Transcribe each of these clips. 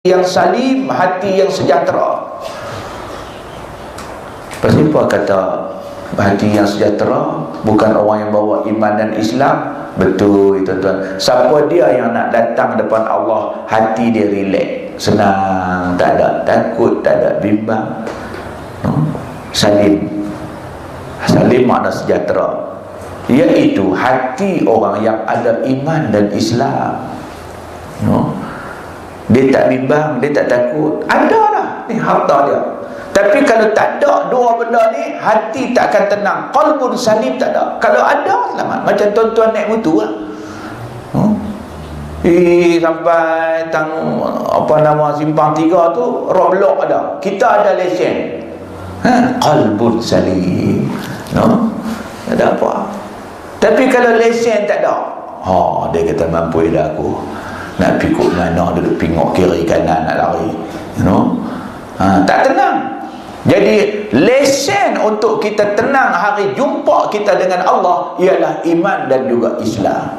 yang salim, hati yang sejahtera. Pasal apa kata hati yang sejahtera? Bukan orang yang bawa iman dan Islam. Betul tuan-tuan. Siapa dia yang nak datang depan Allah, hati dia relax, senang, tak ada takut, tak ada bimbang, salim. Salim makna sejahtera, iaitu hati orang yang ada iman dan Islam. Dia tak bimbang, dia tak takut. Ada lah ni harta dia. Tapi kalau tak ada dua benda ni, hati tak akan tenang. Qalbun salim tak ada. Kalau ada, selamat. Macam tuan-tuan naik motor lah. Sampai Simpang 3 tu roadblock ada. Kita ada lesen. Qalbun salim. Tak ada apa. Tapi kalau lesen tak ada, dia kata mampu dah aku. Nak pikuk mana, duduk pingok kiri kanan, nak lari. Tak tenang. Jadi lesen untuk kita tenang hari jumpa kita dengan Allah ialah iman dan juga Islam.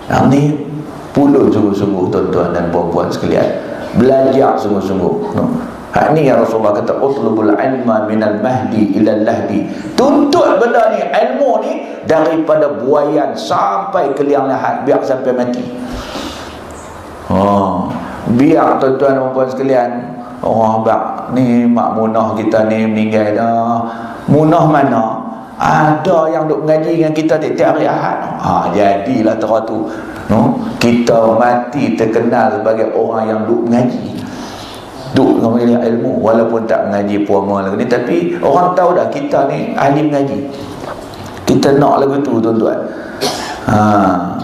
Ini perlu sungguh-sungguh tuan-tuan dan puan-puan sekalian, belajar sungguh-sungguh. Hak ni yang Rasulullah kata, utlubul ilma minal mahdi ilal lahdi. Tuntut benda ni, ilmu ni, daripada buayan sampai ke liang lahat, biar sampai mati. Biar tuan-tuan dan puan sekalian, ni mak munah kita ni meninggal dah. Munah mana? Ada yang duk mengaji dengan kita tiap-tiap hari Ahad. Jadilah tu. Kita mati terkenal sebagai orang yang duk mengaji, duk mengaji ilmu, walaupun tak mengaji puama lagu ni, tapi orang tahu dah kita ni ahli mengaji. Kita nak lagu tu tuan-tuan.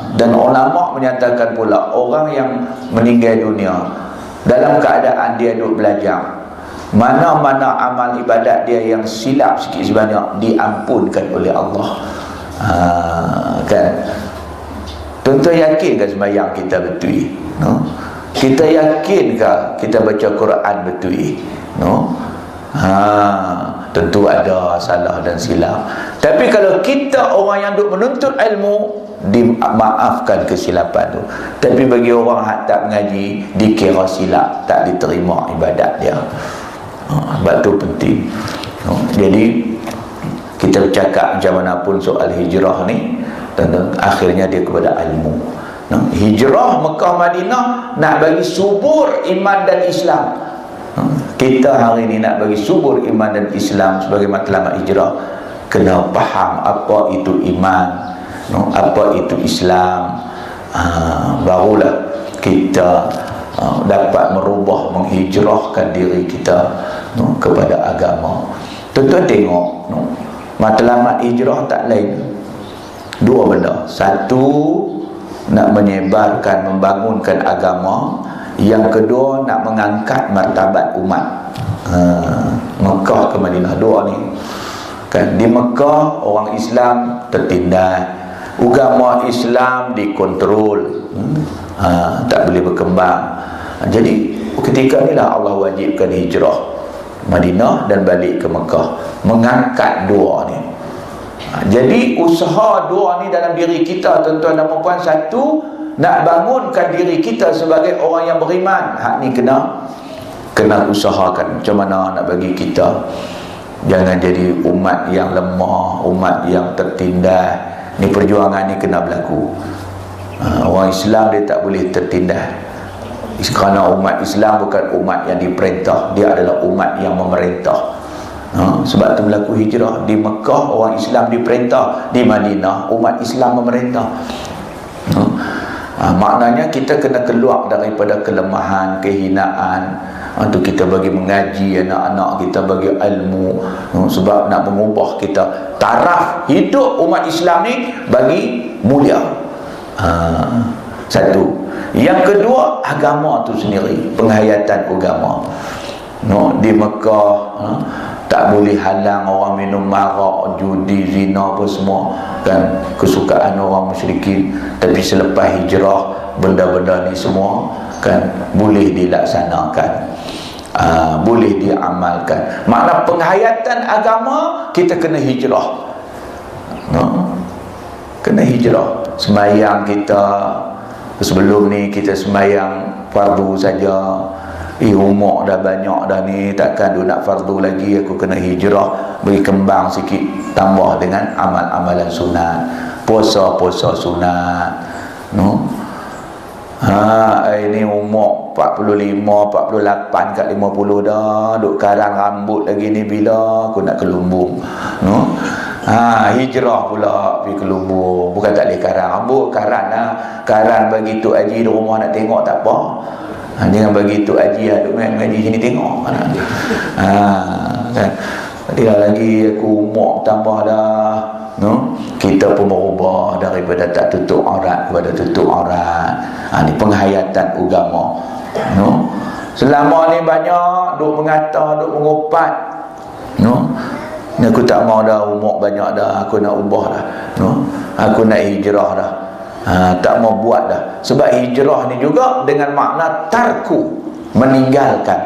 Dan ulama menyatakan pula, orang yang meninggal dunia dalam keadaan dia duk belajar, mana-mana amal ibadat dia yang silap sikit sebanyak diampunkan oleh Allah. Kan tuan-tuan, yakinkah sembahyang kita betul? Kita yakinkah kita baca Quran betul? Tentu ada salah dan silap. Tapi kalau kita orang yang duk menuntut ilmu, dimaafkan kesilapan tu. Tapi bagi orang yang tak mengaji, dikira silap, tak diterima ibadat dia. Sebab tu penting. Jadi kita bercakap macam mana pun soal hijrah ni, dan akhirnya dia kepada ilmu. Hijrah Mekah Madinah nak bagi subur iman dan Islam. Kita hari ni nak bagi subur iman dan Islam sebagai matlamat hijrah, kena faham apa itu iman, apa itu Islam. Barulah kita dapat merubah, menghijrahkan diri kita kepada agama. Tuan-tuan tengok, matlamat hijrah tak lain dua benda. Satu, nak menyebarkan, membangunkan agama. Yang kedua, nak mengangkat martabat umat. Mekah ke Madinah, dua ni kan. Di Mekah orang Islam tertindas, agama Islam dikontrol, tak boleh berkembang. Jadi ketika inilah Allah wajibkan hijrah Madinah dan balik ke Mekah, mengangkat dua ni. Jadi usaha dua ni dalam diri kita tuan-tuan dan puan-puan. Satu, nak bangunkan diri kita sebagai orang yang beriman. Hak ni kena usahakan macam mana nak bagi kita jangan jadi umat yang lemah, umat yang tertindas. Ni perjuangan ni kena berlaku. Orang Islam dia tak boleh tertindas, kerana umat Islam bukan umat yang diperintah, dia adalah umat yang memerintah. Sebab tu berlaku hijrah. Di Mekah orang Islam diperintah, di Madinah umat Islam memerintah. Maknanya kita kena keluar daripada kelemahan, kehinaan. Itu kita bagi mengaji anak-anak kita, bagi ilmu, sebab nak mengubah kita taraf hidup umat Islam ni bagi mulia. Satu. Yang kedua, agama tu sendiri, penghayatan agama. Di Mekah tak boleh halang orang minum marak, judi, zina apa semua kan, kesukaan orang musyrikin. Tapi selepas hijrah, benda-benda ni semua kan boleh dilaksanakan, boleh diamalkan. Makna penghayatan agama, kita kena hijrah. Kena hijrah. Sembahyang kita, sebelum ni kita sembahyang fardu saja. Umur dah banyak dah ni, takkan dia nak fardu lagi, aku kena hijrah, beri kembang sikit, tambah dengan amal-amalan sunat, puasa-puasa sunat, no? Ini umur 45, 48 kat 50 dah, duk karang rambut lagi ni, bila aku nak ke lumbung, no? Hijrah pula pergi ke lumbung, bukan tak boleh karang rambut, karang lah, karang bagi Tok Haji di rumah nak tengok tak apa. Jangan bagi Tok Haji duk main ngaji sini tengok kan. Dia lagi aku umur tambah dah, no? Kita pun berubah daripada tak tutup aurat kepada tutup aurat. Ni penghayatan agama, no? Selama ni banyak duk mengata, duk mengupat, no? Ni aku tak mau dah, umur banyak dah, aku nak ubah dah, no? Aku nak hijrah dah. Tak mau buat dah. Sebab hijrah ni juga dengan makna tarku, meninggalkan.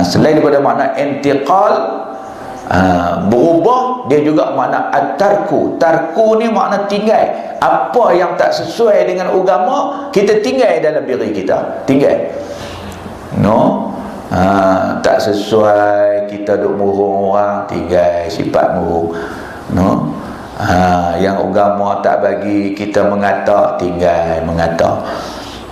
Selain daripada makna intiqal, berubah, dia juga makna at-tarku. Tarku ni makna tinggal. Apa yang tak sesuai dengan agama, kita tinggal dalam diri kita, tinggal, no? Tak sesuai, kita duk murung orang, tinggal sifat murung, no? Yang agama tak bagi kita mengata, tinggal mengata.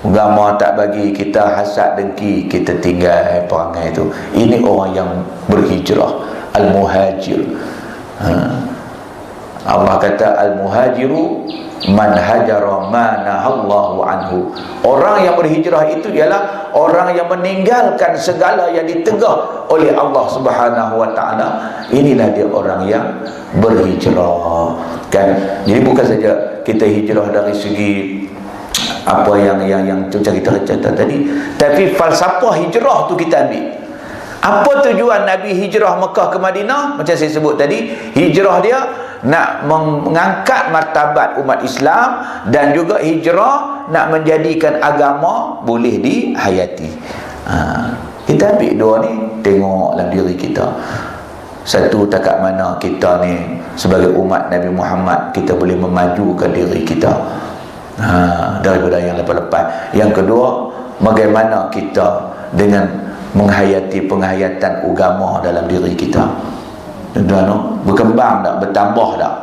Agama tak bagi kita hasad dengki, kita tinggal perangai itu. Ini orang yang berhijrah, al-muhajir. Allah kata al-muhajiru man hajara ma nahallahu anhu. Orang yang berhijrah itu ialah orang yang meninggalkan segala yang ditegah oleh Allah Subhanahu wa taala. Inilah dia orang yang berhijrah, kan? Jadi bukan saja kita hijrah dari segi apa yang macam kita cerita tadi, tapi falsafah hijrah tu kita ambil. Apa tujuan Nabi hijrah Mekah ke Madinah? Macam saya sebut tadi, hijrah dia nak mengangkat martabat umat Islam, dan juga hijrah nak menjadikan agama boleh dihayati. Kita ambil dua ni, tengok dalam diri kita. Satu, takat mana kita ni sebagai umat Nabi Muhammad, kita boleh memajukan diri kita daripada yang lepas-lepas. Yang kedua, bagaimana kita dengan menghayati penghayatan agama dalam diri kita. Tuan-tuan, berkembang tak, bertambah tak?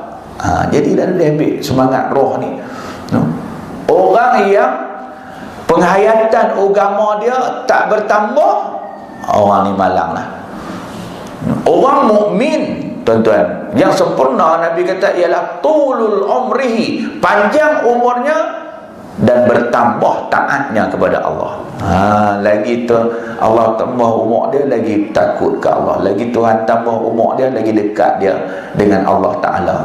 Jadi dah dia ambil semangat roh ni, no? Orang yang penghayatan agama dia tak bertambah, orang ni malang lah. Orang mukmin, tuan-tuan, yang sempurna, Nabi kata ialah tulul umrihi, panjang umurnya dan bertambah taatnya kepada Allah. Lagi tu Allah tambah umur dia, lagi takut ke Allah. Lagi Tuhan tambah umur dia, lagi dekat dia dengan Allah Ta'ala.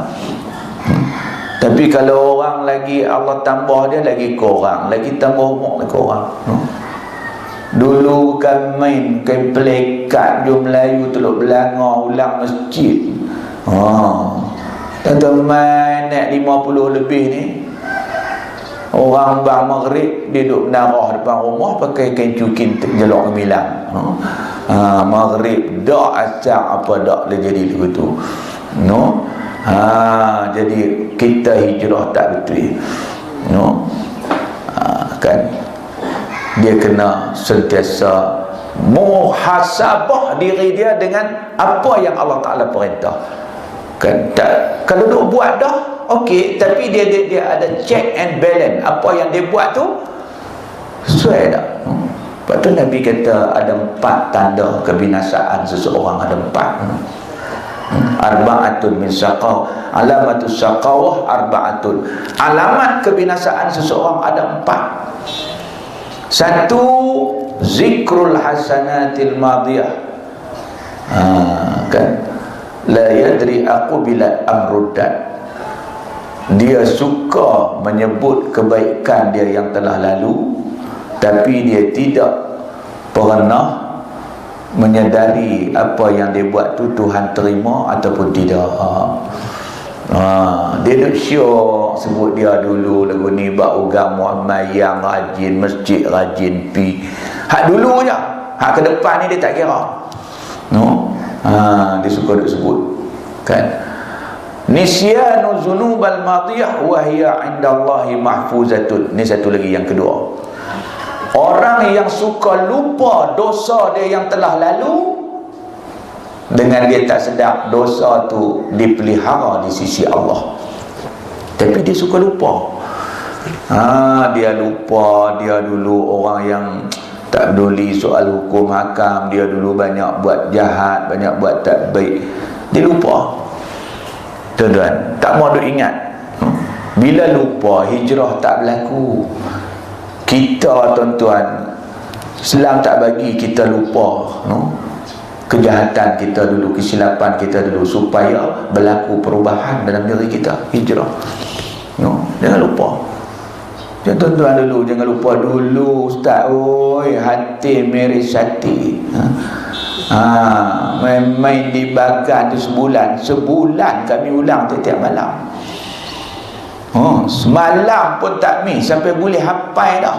Tapi kalau orang lagi Allah tambah dia, lagi kurang, lagi tambah umur, lagi kurang. Dulu kan main kain pelekat jom Melayu Teluk Belanga ulang masjid. Tuan-tuan main naik 50 lebih ni, orang bang maghrib dia duduk menarah depan rumah pakai kain cukin jelok gemilang. Maghrib dak, asar apa dak boleh jadi begitu, no? Jadi kita hijrah tak betul, no? Kan dia kena sentiasa muhasabah diri dia dengan apa yang Allah Ta'ala perintah, kan? Tak, kalau duk buat dah okey, tapi dia ada check and balance. Apa yang dia buat tu sesuai tak? Lepas tu Nabi kata ada 4 tanda kebinasaan seseorang, ada 4. Arba'atun min saqaw, alamatus saqawah arba'atun. Alamat kebinasaan seseorang ada 4. Satu, zikrul hasanatil madiyah. Kan? La yadri aku bila amruddat. Dia suka menyebut kebaikan dia yang telah lalu, tapi dia tidak pernah menyedari apa yang dia buat tu Tuhan terima ataupun tidak. Dia duk syok sebut dia dulu lagu ni bak agama, mayang rajin, masjid rajin pi. Hak dulu je, hak ke depan ni dia tak kira, no? Dia suka duk sebut, kan? Nisyanu zunubal madiyah wa hiya indallahi mahfuzatun. Ni satu lagi yang kedua. Orang yang suka lupa dosa dia yang telah lalu, dengan dia tak sedar dosa tu dipelihara di sisi Allah, tapi dia suka lupa. Dia lupa dia dulu orang yang tak peduli soal hukum hakam, dia dulu banyak buat jahat, banyak buat tak baik, dia lupa. Tuan-tuan, tak mau duk ingat. Bila lupa, hijrah tak berlaku. Kita, tuan-tuan, Islam tak bagi kita lupa kejahatan kita dulu, kesilapan kita dulu, supaya berlaku perubahan dalam diri kita. Hijrah. Jangan lupa. Tuan-tuan dulu, jangan lupa dulu Ustaz, hati miris hati. Main-main dibakar tu sebulan kami ulang tiap malam. Semalam pun tak miss, sampai boleh hafal dah.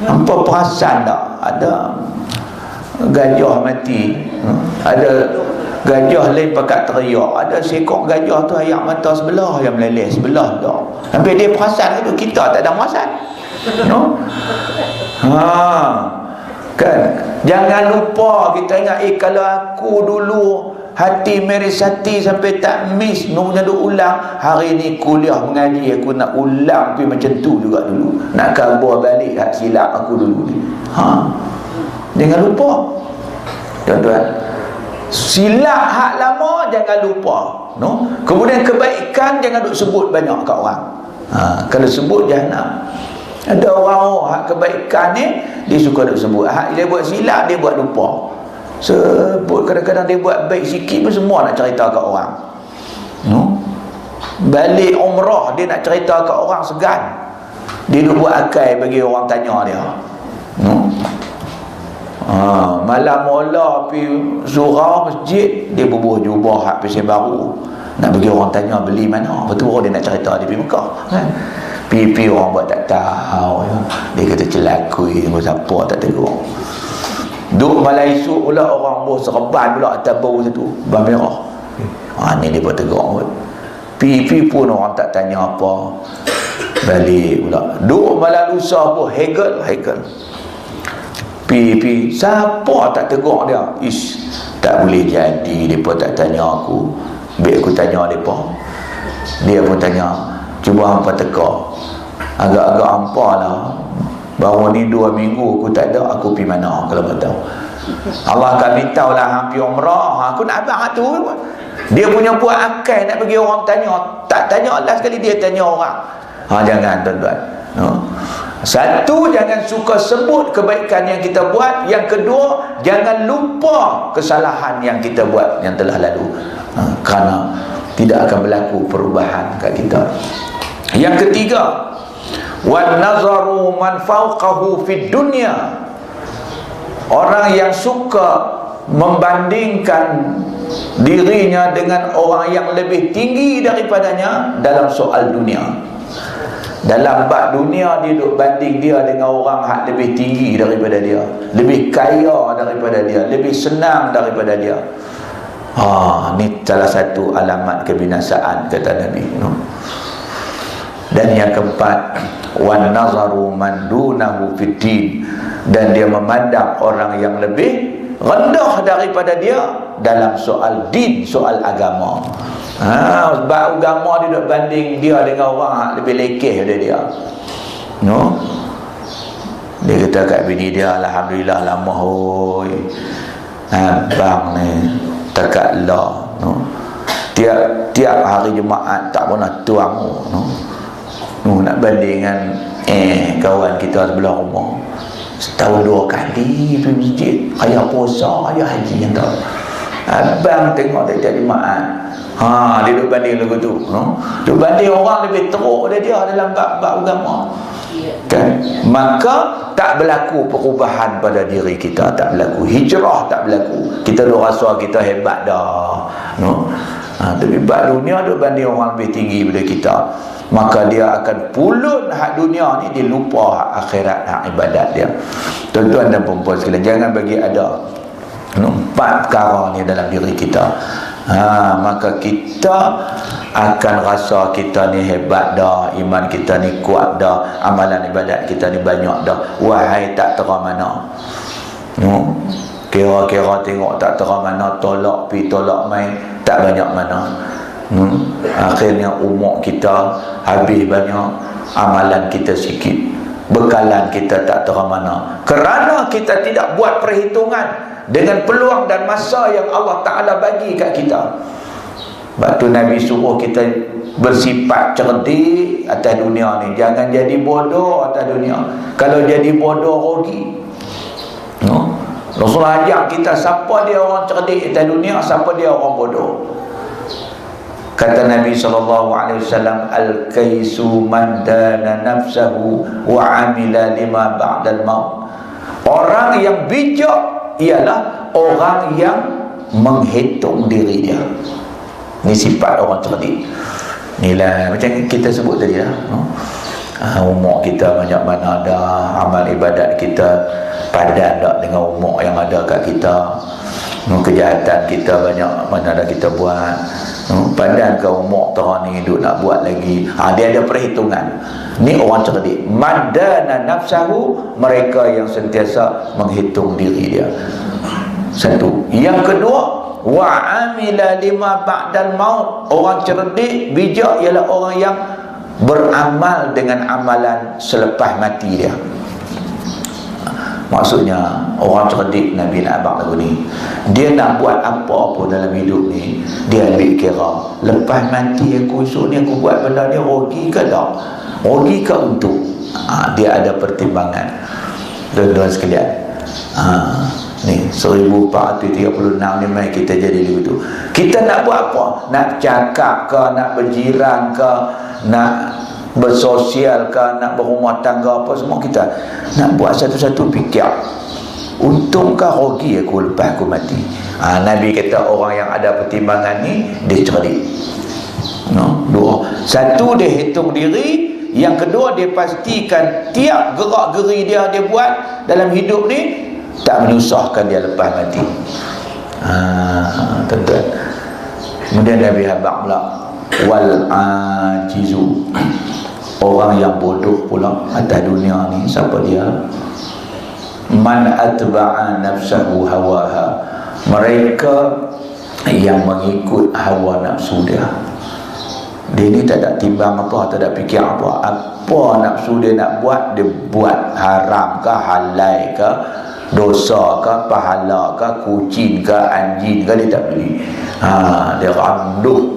Hampa perasan tak ada gajah mati, ada gajah lain pakat teriak, ada seekor gajah tu ayak mata sebelah yang meleleh sebelah dah. Sampai dia perasan itu, kita tak ada perasan. Kan, jangan lupa kita ingat, kalau aku dulu hati miris hati sampai tak miss punya duk ulang, hari ni kuliah mengaji aku nak ulang pergi macam tu juga dulu, nak kabur balik hak silap aku dulu ni. Jangan lupa, tuan-tuan. Silap hak lama jangan lupa. Kemudian kebaikan jangan duk sebut banyak kat orang. Kalau sebut jahanam. Ada orang hak kebaikan ni dia suka duk sebut, hak dia buat silap dia buat lupa. Sebut kadang-kadang dia buat baik sikit pun semua nak cerita kat orang. Balik umrah dia nak cerita kat orang segan. Dia duk buat akal bagi orang tanya dia. Malam mula pergi surau masjid, dia bubuh jubah hak pesen baru, nak bagi orang tanya beli mana. Betul dia nak cerita dia pergi Mekah kan. Pipi orang buat tak tahu ya. Dia kata celakui siapa tak tegur. Duk malam esok pula orang bos serban pula atas bau satu ban merah. Ni dia buat tegur. Pipi pun orang tak tanya apa. Balik pula. Duk malam lusa pun Hegel. Pipi siapa tak tegur dia. Tak boleh jadi depa tak tanya aku. Biar aku tanya depa. Dia pun tanya, cuba hampa teka. Agak-agak hampa lah. Baru ni 2 minggu aku tak ada, aku pergi mana kalau tahu. Allah akan beritahu lah hampir umrah. Aku nak abang tu. Dia punya buat akal nak bagi orang tanya. Tak tanya Allah sekali, dia tanya orang. Jangan tuan-tuan. Satu, jangan suka sebut kebaikan yang kita buat. Yang kedua, jangan lupa kesalahan yang kita buat yang telah lalu. Kerana tidak akan berlaku perubahan kat kita. Yang ketiga, wan nazaru man fawqahu fid dunya. Orang yang suka membandingkan dirinya dengan orang yang lebih tinggi daripadanya dalam soal dunia. Dalam bab dunia dia duk banding dia dengan orang hak lebih tinggi daripada dia, lebih kaya daripada dia, lebih senang daripada dia. Ni salah satu alamat kebinasaan kata Nabi. Dan yang keempat, wan nazaru man dunahu fiddin, dan dia memandang orang yang lebih rendah daripada dia dalam soal din, soal agama. Sebab agama dia duk banding dia dengan orang yang lebih lekeh daripada dia. Dia kata kat bini dia, alhamdulillah lama hoi, abang ni takat lah, tiap hari Jumaat tak pernah tuang nak banding dengan kawan kita sebelah rumah, setahun 2 kali pergi masjid, ayah puasa, ayah haji yang tahu. Abang tengok tiap Jumaat. Dia duk banding lagu tu. Duk banding orang lebih teruk dari dia dalam bab agama. Kan? Maka tak berlaku perubahan pada diri kita, tak berlaku hijrah, tak berlaku. Kita duk rasa kita hebat dah. Tapi bab dunia duk banding orang lebih tinggi daripada kita, maka dia akan pulut hak dunia ni, dia lupa hak akhirat, hak ibadat dia. Tuan-tuan dan puan-puan sekalian, jangan bagi ada 4 perkara ni dalam diri kita. Maka kita akan rasa kita ni hebat dah, iman kita ni kuat dah, amalan ibadat kita ni banyak dah. Wahai tak tera mana, kira-kira tengok tak tera mana, tolak pi tolak mai, tak banyak mana. Akhirnya umur kita habis banyak, amalan kita sikit, bekalan kita tak tera mana, kerana kita tidak buat perhitungan dengan peluang dan masa yang Allah Ta'ala bagi kat kita. Sebab tu Nabi suruh kita bersifat cerdik atas dunia ni. Jangan jadi bodoh atas dunia. Kalau jadi bodoh, rugi. Rasulullah ajak kita, siapa dia orang cerdik atas dunia, siapa dia orang bodoh. Kata Nabi SAW, al-kaisu man dana nafsahu wa amila lima ba'dal maut. Orang yang bijak ialah orang yang menghitung diri dia. Ni sifat orang cerdik. Inilah macam kita sebut tadi lah, umur kita banyak mana dah, amal ibadat kita padan tak dengan umur yang ada kat kita, kejahatan kita banyak mana dah kita buat, padan ke umur terang ni duk nak buat lagi. Dia ada perhitungan. Ni orang cerdik. Madana nafsahu, mereka yang sentiasa menghitung diri dia. Satu. Yang kedua, wa amila lima ba'dal maut. Orang cerdik, bijak ialah orang yang beramal dengan amalan selepas mati dia. Maksudnya orang cerdik, Nabi nak abang lagu ni, dia nak buat apa pun dalam hidup ni, dia ambil kira, lepas mati aku, esok ni aku buat benda ni, rugi ke tak, rugi ke untung. Dia ada pertimbangan. Tuan-tuan sekalian, ni 1436 ni mai kita jadi begitu. Kita nak buat apa? Nak cakap ke, nak berjiran ke, nak bersosial ke, nak berumah tangga, apa semua kita nak buat satu-satu fikir, untungkah rugi aku lepas aku mati. Nabi kata orang yang ada pertimbangan ni dia cerdik. Dua. Satu, dia hitung diri. Yang kedua, dia pastikan tiap gerak geri dia buat dalam hidup ni tak menyusahkan dia lepas mati. Tuan-tuan, kemudian Nabi habaq pula wal ajizu, orang yang bodoh pula atas dunia ni, siapa dia? Man atba'a nafsahu hawaha, mereka yang mengikut hawa nafsu dia. Dia ni tak ada timbang apa, tak ada fikir apa, apa nafsu dia nak buat, dia buat. Haram ke, halal ke, dosa ke, pahala ke, kucing ke, anjing ke, dia tak beli. Dia renduh,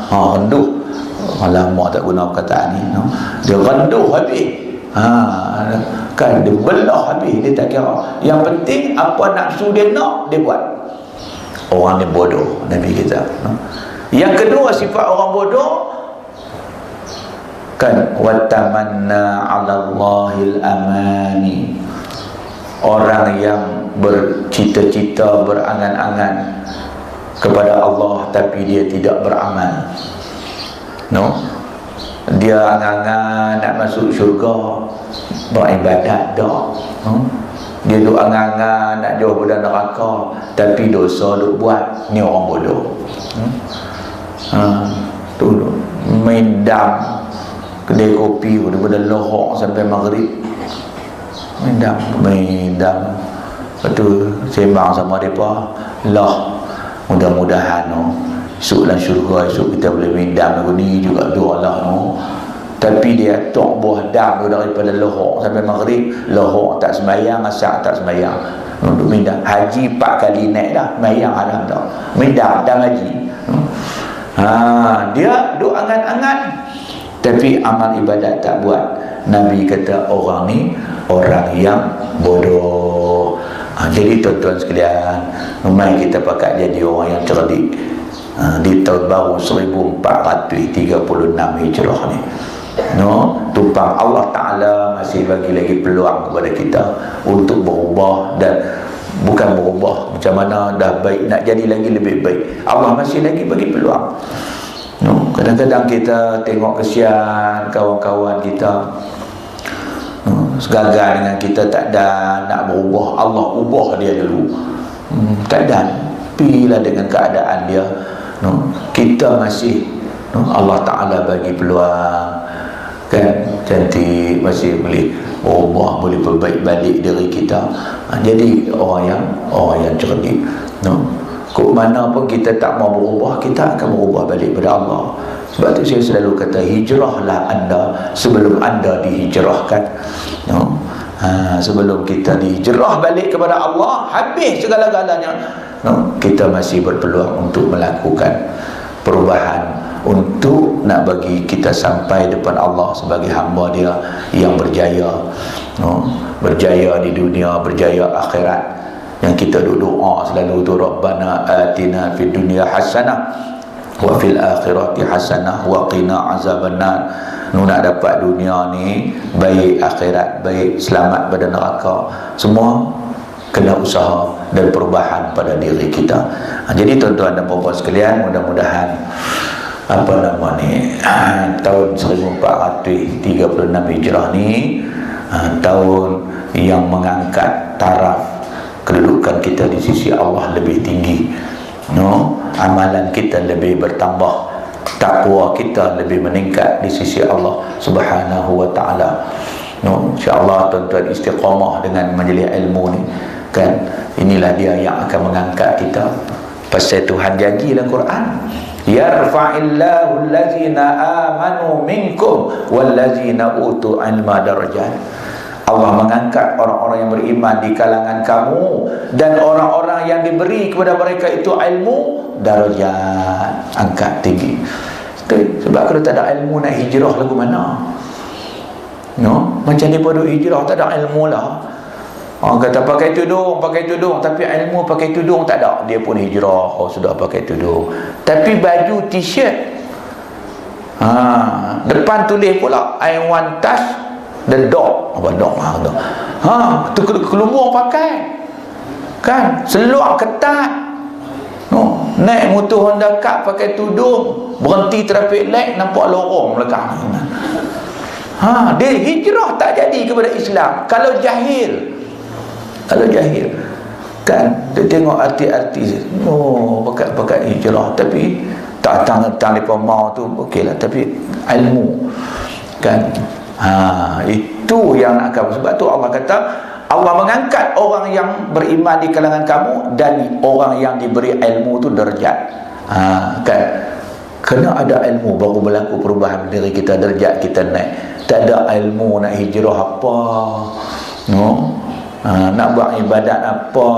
renduh. Lama tak guna perkataan ni, dia renduh habis. Kan dia belah habis, dia tak kira. Yang penting apa nafsu dia nak, dia buat. Orang ni bodoh, Nabi kata. Yang kedua sifat orang bodoh kan, watamanna 'ala Allahil amani, orang yang bercita-cita, berangan-angan kepada Allah tapi dia tidak beramal. Dia angan-angan nak masuk syurga, beribadat dah. Dia duk angan-angan nak jauh dari neraka tapi dosa duk buat. Ni orang bodoh. Tu main dam kedai kopi daripada lohok sampai maghrib, main dam. Lepas tu sembang sama mereka, lah mudah-mudahan esok dalam syurga, esok kita boleh main dam lagu ni juga, doa lah. Tapi dia tok buah dam daripada lohok sampai maghrib, lohok tak sembahyang, asar tak sembahyang, untuk main dam. Haji 4 kali naik dah, sembahyang ada tak, main dam haji. Dia duk angan-angan tapi amal ibadat tak buat. Nabi kata orang ni orang yang bodoh. Jadi tuan-tuan sekalian, mari kita pakat jadi orang yang cerdik di tahun baru 1436 Hijrah ni. Tumpang Allah Ta'ala masih bagi lagi peluang kepada kita untuk berubah, dan bukan berubah macam mana dah baik nak jadi lagi lebih baik. Allah masih lagi bagi peluang. Kadang-kadang kita tengok kesian kawan-kawan kita, segagal dengan kita, tak ada nak berubah. Allah ubah dia dulu. Tak ada, pilah dengan keadaan dia. Kita masih Allah Ta'ala bagi peluang, kan, cantik, masih boleh berubah, boleh perbaik balik diri kita. Jadi orang yang cerdik, kok mana pun kita tak mau berubah, kita akan berubah balik pada Allah. Sebab tu saya selalu kata, hijrahlah anda sebelum anda dihijrahkan. Sebelum kita dihijrah balik kepada Allah, habis segala-galanya, kita masih berpeluang untuk melakukan perubahan, untuk nak bagi kita sampai depan Allah sebagai hamba Dia yang berjaya, berjaya di dunia, berjaya akhirat. Yang kita doa selalu tu, Rabbana atina fid dunya hasanah wa fil akhirati hasanah wa qina azabannar. Nak dapat dunia ni baik, akhirat baik, selamat pada neraka, semua kena usaha dan perubahan pada diri kita. Jadi tuan-tuan dan puan-puan sekalian, mudah-mudahan tahun 1436 Hijrah ni tahun yang mengangkat taraf kedudukan kita di sisi Allah lebih tinggi, amalan kita lebih bertambah, takwa kita lebih meningkat di sisi Allah Subhanahu wa ta'ala. InsyaAllah tuan-tuan istiqamah dengan majlis ilmu ni, kan, inilah dia yang akan mengangkat kita. Pasal Tuhan janji dalam Quran, yarfa'illahu allazina amanu minkum wallazina utu ilma darajat. Allah mengangkat orang-orang yang beriman di kalangan kamu dan orang-orang yang diberi kepada mereka itu ilmu, darajat, angkat tinggi. Sebab kalau tak ada ilmu nak hijrah lagu mana? Macam ni pada hijrah tak ada ilmu lah. Orang kata pakai tudung, tapi ilmu pakai tudung tak ada, dia pun hijrah. Sudah pakai tudung, tapi baju t-shirt, depan tulis pula I want touch the dog. Apa dog? Tu kelumbung pakai, kan, seluar ketat. Naik motor Honda Cup pakai tudung, berhenti traffic light nampak lorong belakang. Dia hijrah tak jadi kepada Islam. Kalau jahil, kan, dia tengok artis-artis, pakai hijrah, tapi tak datang depa mau tu okeylah, tapi ilmu, kan, itu yang akan. Sebab tu Allah kata, Allah mengangkat orang yang beriman di kalangan kamu dan orang yang diberi ilmu tu derajat. Kan, kena ada ilmu baru berlaku perubahan diri kita, derajat kita naik. Tak ada ilmu nak hijrah apa, nak buat ibadat apa,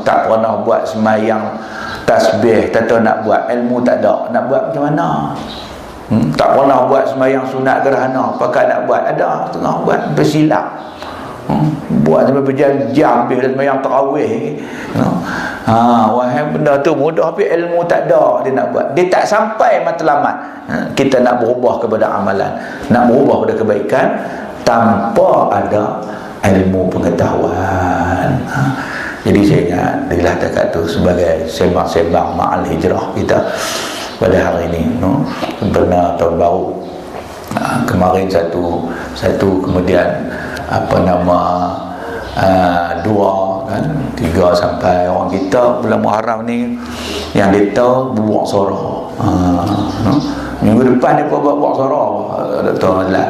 tak pernah buat semayang tasbih, tak tahu nak buat, ilmu tak ada, nak buat macam mana? Tak pernah buat semayang sunat gerhana, apakah nak buat? Ada tengah buat bersilap, buat sampai berjam-jam habis semayang tarawih. Wahai benda tu mudah, tapi ilmu tak ada, dia nak buat, dia tak sampai matlamat. Kita nak berubah kepada amalan, nak berubah kepada kebaikan tanpa ada ilmu pengetahuan. Jadi saya ingat inilah takat tu sebagai sembang-sembang ma'al hijrah kita pada hari ini. Pernah tahun baru kemarin satu kemudian dua, kan, 3 sampai orang kita bulan Muharram ni yang dia tahu buat sorok. Minggu depan dia buat sorok, Dr. Azlan,